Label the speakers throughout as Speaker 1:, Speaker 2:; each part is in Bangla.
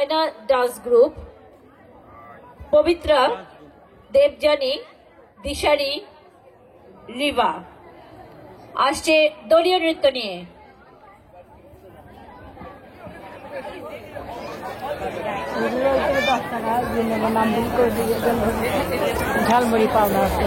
Speaker 1: China dance group, Pavitra, Debjani, Dishari, লিভা আসছে দলীয় নৃত্য নিয়ে।
Speaker 2: ঝালমুড়ি পাওনা আছে।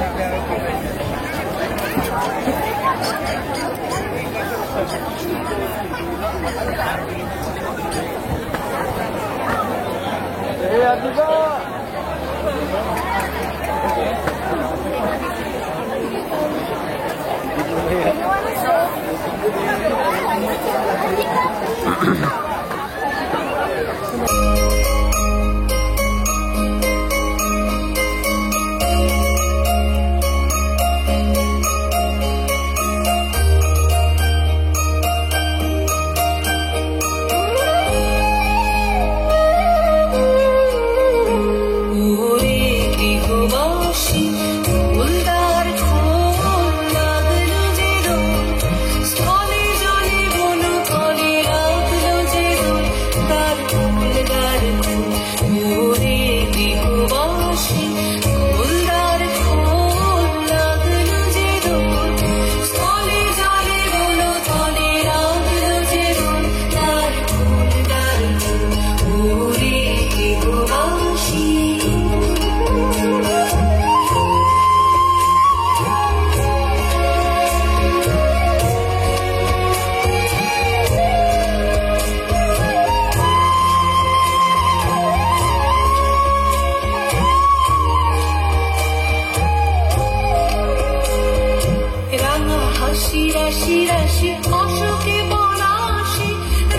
Speaker 3: রাশি রাশি রাশি অশোকে পলাশে,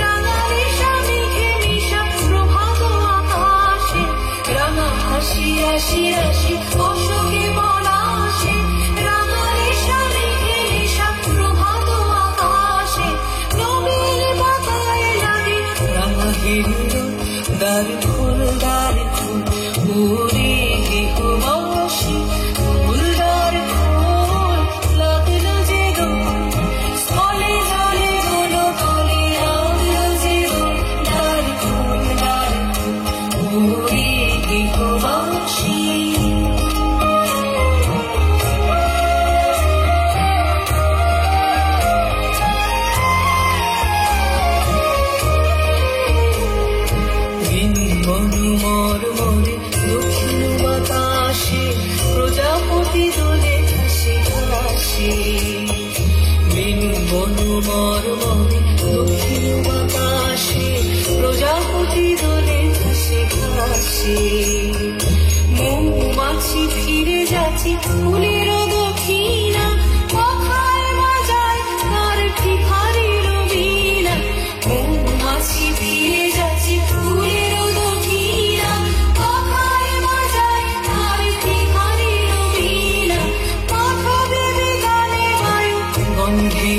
Speaker 3: রাঙালি স্বামীকে মিশা প্রভাত আকাশে। রাঙা হাসি রাশি রাশি অশোকে পলাশে, রাঙালি স্বামীকে মিশা প্রভাত আকাশে। নবীন পাতায় লাগে রাঙা হিরো, দ্বার ফুল দ্বার ফুল ওরে গৃহবাসী, ফুলদার ফুল লাগলো যে দোল, স্থলে জলে হলো তলে লাগলো যে দোল। দ্বার ফুল ওরে গৃহবাসী। মর মরে দক্ষিণ বাতাসে, প্রজাপতি দোলে ঘাসে ঘাসে। বিনু বনু মর মরে দক্ষিণ বাতাসে, প্রজাপতি দোলে ঘাসে ঘাসে। মৌমাছি ফিরে যাচ্ছে ফুলের দক্ষিণা, কথায় বাজায় তার ভিখারির বীণা। মৌমাছি ফিরে যাচ্ছে ফুলের দক্ষিণা, কথায় বাজায় তার ভিখারির বীণা। কথা দেবে গানে বায়ু গন্ধে